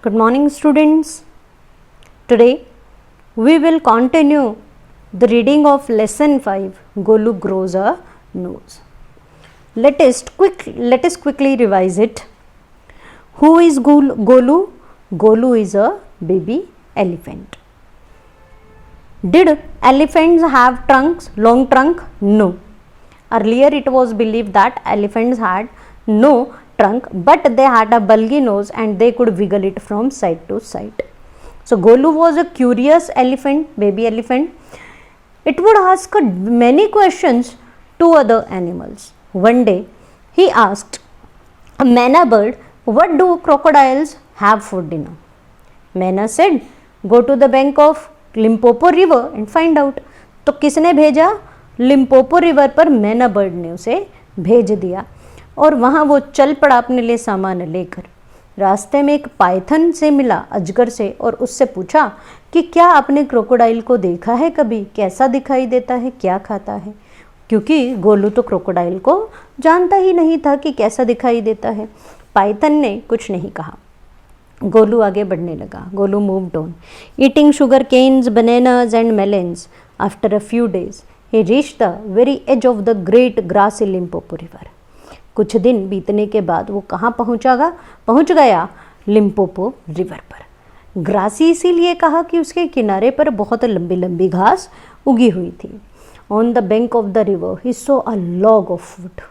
Good morning, students. Today we will continue the reading of lesson 5, Golu grows a nose. Let us quickly revise it. Who is Golu? Golu is a baby elephant. Did elephants have trunks, long trunk? No. Earlier it was believed that elephants had no trunk, but they had a bulgy nose and they could wiggle it from side to side. So Golu was a curious elephant, baby elephant. It would ask many questions to other animals. One day he asked a Manna bird, what do crocodiles have for dinner? Manna said, go to the bank of Limpopo river and find out. तो किसने भेजा? Limpopo river पर मैना bird ने उसे भेज दिया और वहाँ वो चल पड़ा अपने लिए सामान लेकर। रास्ते में एक पाइथन से मिला, अजगर से, और उससे पूछा कि क्या आपने क्रोकोडाइल को देखा है कभी, कैसा दिखाई देता है, क्या खाता है। क्योंकि गोलू तो क्रोकोडाइल को जानता ही नहीं था कि कैसा दिखाई देता है। पाइथन ने कुछ नहीं कहा। गोलू आगे बढ़ने लगा। Golu moved on, eating sugar canes, bananas and melons. After a few days he reached the very edge of the great grassy Limpopo river. कुछ दिन बीतने के बाद वो कहाँ पहुँच गया? लिम्पोपो रिवर पर। ग्रासी इसीलिए कहा कि उसके किनारे पर बहुत लंबी लंबी घास उगी हुई थी। On the bank of the river he saw a log of would.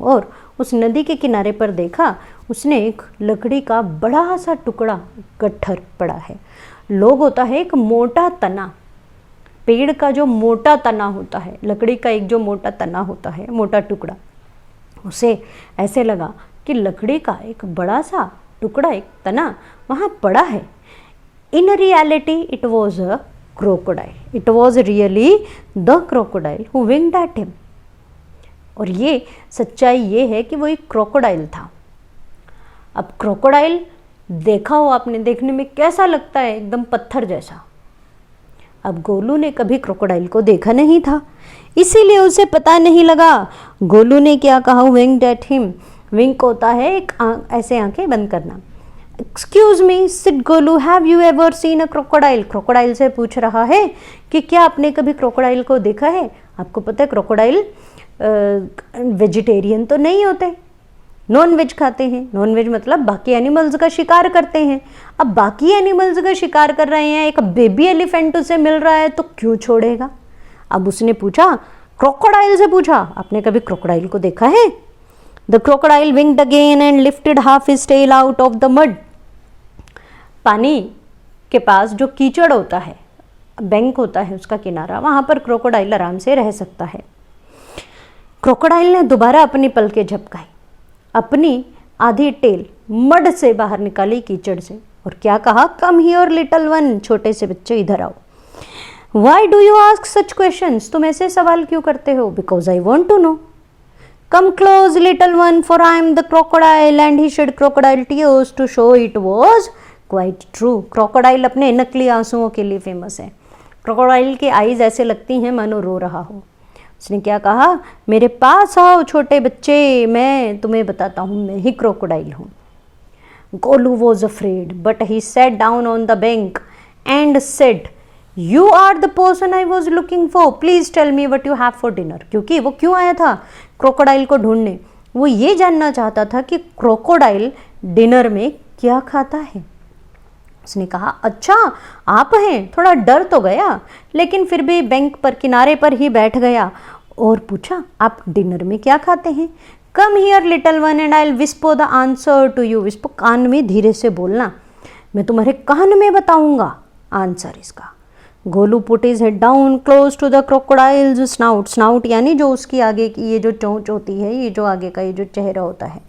और उस नदी के किनारे पर देखा उसने एक लकड़ी का बड़ा सा टुकड़ा गट्ठर पड़ा है। लॉग होता है एक मोटा तना, पेड़ का जो मोटा तना होता है, लकड़ी का एक जो मोटा तना होता है, मोटा टुकड़ा। उसे ऐसे लगा कि लकड़ी का एक बड़ा सा टुकड़ा, एक तना वहाँ पड़ा है। In reality it was a crocodile. It was really the crocodile who winged at him. और ये सच्चाई ये है कि वो एक क्रोकोडाइल था। अब क्रोकोडाइल देखा हो आपने, देखने में कैसा लगता है? एकदम पत्थर जैसा। अब गोलू ने कभी क्रोकोडाइल को देखा नहीं था, इसीलिए उसे पता नहीं लगा। गोलू ने क्या कहा? Winged at him. विंक होता है एक ऐसे आंखें बंद करना। Excuse me sit Golu, have you ever seen a crocodile? Crocodile से पूछ रहा है कि क्या आपने कभी क्रोकोडाइल को देखा है? आपको पता है क्रोकोडाइल वेजिटेरियन तो नहीं होते, नॉन वेज खाते हैं। नॉन वेज मतलब बाकी एनिमल्स का शिकार करते हैं। अब बाकी एनिमल्स का शिकार कर रहे हैं, एक बेबी एलिफेंट उसे मिल रहा है तो क्यों छोड़ेगा? अब उसने पूछा, क्रोकोडाइल से पूछा, आपने कभी क्रोकोडाइल को देखा है? The crocodile winged again and lifted half his tail out of the mud. पानी के पास जो कीचड़ होता है, बैंक होता है उसका किनारा, वहां पर क्रोकोडाइल आराम से रह सकता है। क्रोकोडाइल ने दोबारा अपनी पलकें झपकाई, अपनी आधी टेल मड से बाहर निकाली, कीचड़ से, और क्या कहा? कम हियर लिटिल वन, छोटे से बच्चे इधर आओ। Why do you ask such questions? तुम ऐसे सवाल क्यों करते हो? Because I want to know. Come close little one for I am the crocodile and he shed crocodile tears to show it was quite true. Crocodile अपने नकली आंसुओं के लिए फेमस है। क्रोकोडाइल की आईज ऐसे लगती हैं मानो रो रहा हो। उसने क्या कहा? मेरे पास आओ छोटे बच्चे, मैं तुम्हें बताता हूँ, मैं ही क्रोकोडाइल हूँ। Golu was afraid but he sat down on the bank and said, you are the person I was looking for, please tell me what you have for dinner. क्योंकि वो क्यों आया था क्रोकोडाइल को ढूंढने? वो ये जानना चाहता था कि क्रोकोडाइल डिनर में क्या खाता है। उसने कहा, अच्छा आप हैं। थोड़ा डर तो गया, लेकिन फिर भी बैंक पर किनारे पर ही बैठ गया और पूछा, आप डिनर में क्या खाते हैं? Come here little one and I will whisper the answer to you. Whisper कान में धीरे से बोलना, मैं तुम्हारे कान में बताऊंगा आंसर इसका। Golu put his head down close to the crocodile's snout. Snout यानी जो उसकी आगे की ये जो चोंच होती है, ये जो आगे का ये जो चेहरा होता है,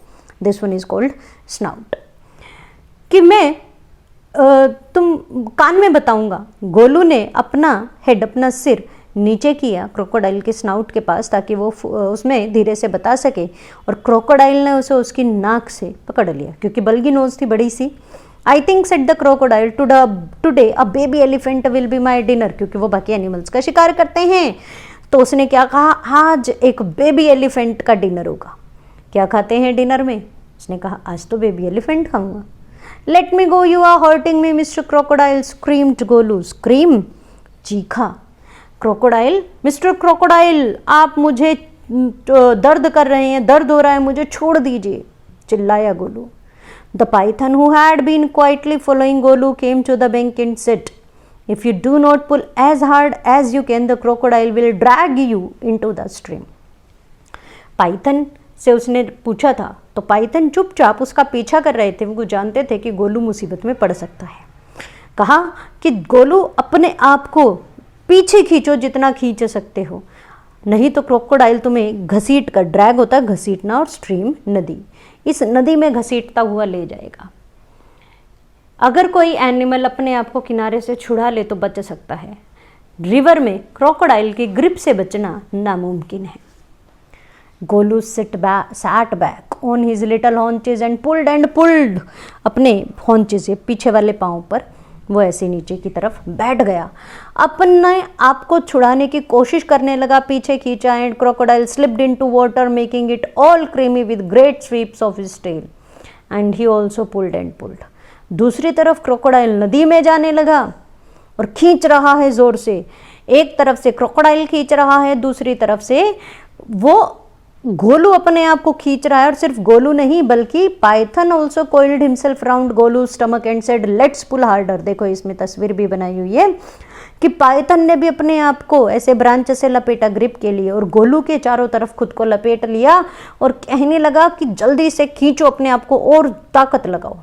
this one is called snout. कि मैं तुम कान में बताऊंगा। गोलू ने अपना हेड, अपना सिर नीचे किया क्रोकोडाइल के स्नाउट के पास ताकि वो उसमें धीरे से बता सके, और क्रोकोडाइल ने उसे उसकी नाक से पकड़ लिया क्योंकि बल्गी नोज थी बड़ी सी। I think said the crocodile today a baby elephant will be my dinner, क्योंकि वो बाकी एनिमल्स का शिकार करते हैं। तो उसने क्या कहा? आज एक बेबी एलिफेंट का डिनर होगा। क्या खाते हैं डिनर में? उसने कहा, आज तो बेबी एलिफेंट खाऊंगा। Let me go, you are hurting me mister crocodile, screamed Golu. Scream, चीखा। क्रोकोडाइल, मिस्टर क्रोकोडाइल आप मुझे दर्द कर रहे हैं, दर्द हो रहा है, मुझे छोड़ दीजिए, चिल्लाया Golu. The python who had been quietly following Golu came to the bank and said, if you do not pull as hard as you can the crocodile will drag you into the stream. Python से उसने पूछा था, तो Python चुपचाप उसका पीछा कर रहे थे, वो जानते थे कि गोलू मुसीबत में पड़ सकता है। कहा कि गोलू अपने आप को पीछे खींचो जितना खींच सकते हो, नहीं तो क्रोकोडाइल तुम्हें घसीट कर, ड्रैग होता है घसीटना और स्ट्रीम नदी, इस नदी में घसीटता हुआ ले जाएगा। अगर कोई एनिमल अपने आप को किनारे से छुड़ा ले तो बच सकता है, रिवर में क्रोकोडाइल की ग्रिप से बचना नामुमकिन है। Golu sat back on his little haunches and pulled, अपने haunches से पीछे वाले पाँव पर वो ऐसे नीचे की तरफ बैठ गया, अपने आप को छुड़ाने की कोशिश करने लगा, पीछे खींचा। And crocodile slipped into water making it all creamy with great sweeps of his tail and he also pulled. दूसरी तरफ क्रोकोडाइल नदी में जाने लगा और खींच रहा है जोर से, एक तरफ से क्रोकोडाइल खींच रहा है, दूसरी तरफ से वो गोलू अपने आप को खींच रहा है। और सिर्फ गोलू नहीं बल्कि python also coiled himself round Golu stomach and said let's pull harder. देखो इसमें तस्वीर भी बनाई हुई है कि पाइथन ने भी अपने आप को ऐसे ब्रांच से लपेटा ग्रिप के लिए और गोलू के चारों तरफ खुद को लपेट लिया और कहने लगा कि जल्दी से खींचो अपने आप को और ताकत लगाओ।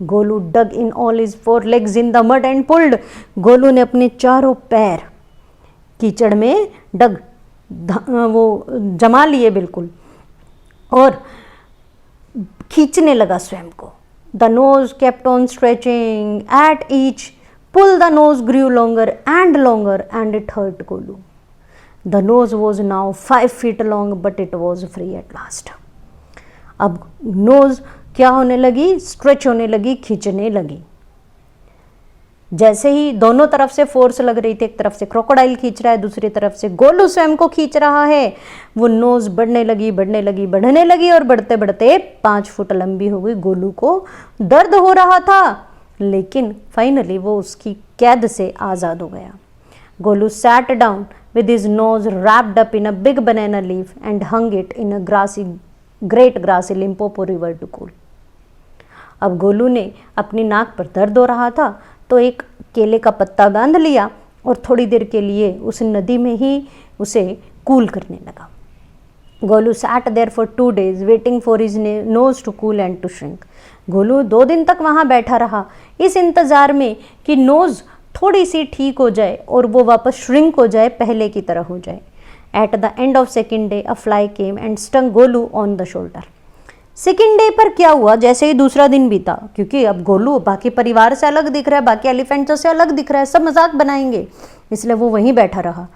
Golu dug in all his 4 legs in the mud and pulled. Golu ने अपने चारों पैर कीचड़ में वो जमा लिए बिल्कुल और खींचने लगा स्वयं को। The nose kept on stretching at each pull, the nose grew longer and it hurt Golu. The nose was now 5 feet long but it was free at last. अब नोज क्या होने लगी, स्ट्रेच होने लगी, खींचने लगी। जैसे ही दोनों तरफ से फोर्स लग रही थी, एक तरफ से क्रोकोडाइल खींच रहा है, दूसरी तरफ से गोलू स्वयं को खींच रहा है, वो नोज बढ़ने लगी और बढ़ते बढ़ते 5 फुट लंबी हो गई। गोलू को दर्द हो रहा था लेकिन फाइनली वो उसकी कैद से आज़ाद हो गया। Golu sat down with his nose wrapped up in a big banana leaf and hung it in a great grassy Limpopo river to cool. अब गोलू ने अपनी नाक पर दर्द हो रहा था तो एक केले का पत्ता बांध लिया और थोड़ी देर के लिए उस नदी में ही उसे कूल करने लगा। Golu sat there for 2 days waiting for his nose to cool and to shrink. Golu 2 दिन तक वहाँ बैठा रहा इस इंतज़ार में कि नोज थोड़ी सी ठीक हो जाए और वो वापस श्रिंक हो जाए, पहले की तरह हो जाए। At the end of 2nd day a fly came and stung Golu on the shoulder. 2nd day पर क्या हुआ, जैसे ही दूसरा दिन बीता, क्योंकि अब गोलू बाकी परिवार से अलग दिख रहा है, बाकी एलिफेंटों से अलग दिख रहा है, सब मजाक बनाएंगे, इसलिए वो वहीं बैठा रहा।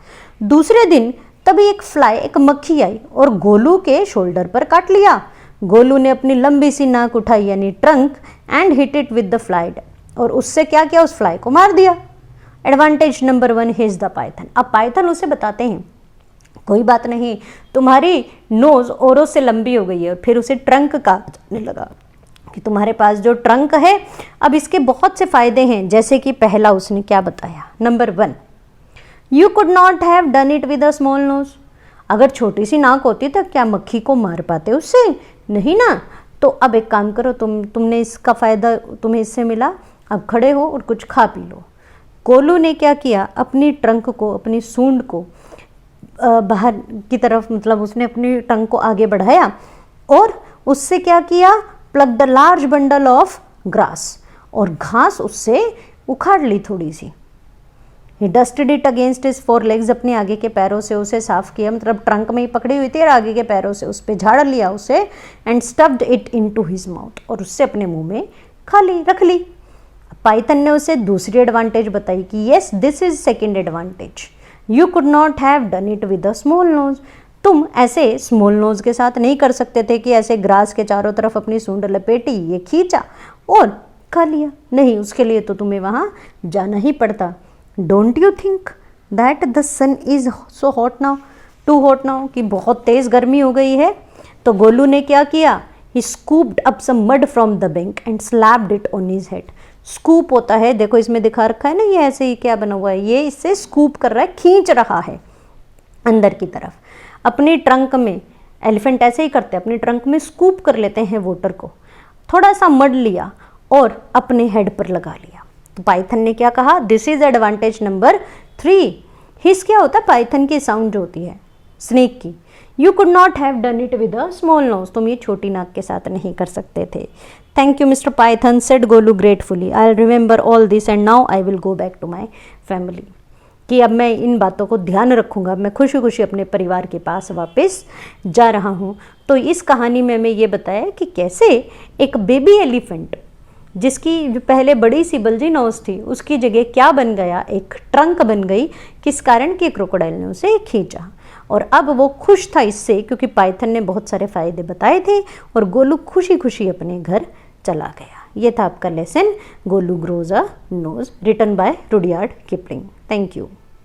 दूसरे दिन तभी एक मक्खी आई और गोलू के शोल्डर पर काट लिया। गोलू ने अपनी लंबी सी नाक उठाई यानी trunk and hit it with the fly और उससे क्या किया, उस फ्लाई को मार दिया। Advantage number 1 his the Python. अब पाइथन उसे बताते हैं कोई बात नहीं, तुम्हारी नोज औरों से लंबी हो गई है। और फिर उसे ट्रंक कहा जाने लगा कि तुम्हारे पास जो ट्रंक है अब इसके बहुत से फायदे हैं, जैसे कि पहला उसने क्या बताया, number 1 you could not have done it with a small nose. अगर छोटी सी नाक होती तो क्या मक्खी को मार पाते उससे, नहीं ना। तो अब एक काम करो, तुमने इसका फ़ायदा तुम्हें इससे मिला, अब खड़े हो और कुछ खा पी लो। गोलू ने क्या किया, अपनी ट्रंक को, अपनी सूंड को बाहर की तरफ, मतलब उसने अपनी टंग को आगे बढ़ाया और उससे क्या किया, plucked the large bundle of grass, और घास उससे उखाड़ ली थोड़ी सी। He dusted it against his 4 legs, अपने आगे के पैरों से उसे साफ किया, मतलब ट्रंक में ही पकड़ी हुई थी और आगे के पैरों से उस पर झाड़ लिया उसे। And stuffed it into his mouth, और उससे अपने मुंह में रख ली। पाइथन ने उसे दूसरी एडवांटेज बताई कि yes this is 2nd advantage, you could not have done it with a small nose. तुम ऐसे स्मॉल नोज के साथ नहीं कर सकते थे कि ऐसे ग्रास के चारों तरफ अपनी सूंड लपेटी, ये खींचा और खा लिया, नहीं, उसके लिए तो तुम्हें वहाँ जाना ही पड़ता। Don't you think that the sun is so hot now, too hot now, कि बहुत तेज़ गर्मी हो गई है। तो गोलू ने क्या किया, he scooped up some mud from the bank and slapped it on his head. Scoop होता है, देखो इसमें दिखा रखा है ना, ये ऐसे ही क्या बना हुआ है, ये इससे स्कूप कर रहा है, खींच रहा है अंदर की तरफ। अपने ट्रंक में, एलिफेंट ऐसे ही करते हैं, अपने ट्रंक में स्कूप कर लेते हैं वाटर को, थोड़ा सा मड लिया और अपने हेड पर लगा लिया। तो पाइथन ने क्या कहा, दिस इज एडवांटेज नंबर 3। हिस क्या होता है, पाइथन की साउंड जो होती है स्नेक की। You could not have done it with a small nose, तुम ये छोटी नाक के साथ नहीं कर सकते थे। Thank you mister python, said Golu gratefully, I will remember all this and now I will go back to my family. कि अब मैं इन बातों को ध्यान रखूँगा, अब मैं खुशी खुशी अपने परिवार के पास वापस जा रहा हूँ। तो इस कहानी में हमें ये बताया कि कैसे एक बेबी एलिफेंट, जिसकी जो पहले बड़ी सी बल्जी नोज थी, उसकी जगह क्या बन गया, एक ट्रंक बन गई, किस कारण कि क्रोकोडाइल ने उसे खींचा। और अब वो खुश था इससे, क्योंकि पाइथन ने बहुत सारे फायदे बताए थे, और गोलू खुशी खुशी अपने घर चला गया। ये था आपका lesson Golu grows a nose, written by Rudyard Kipling. Thank you.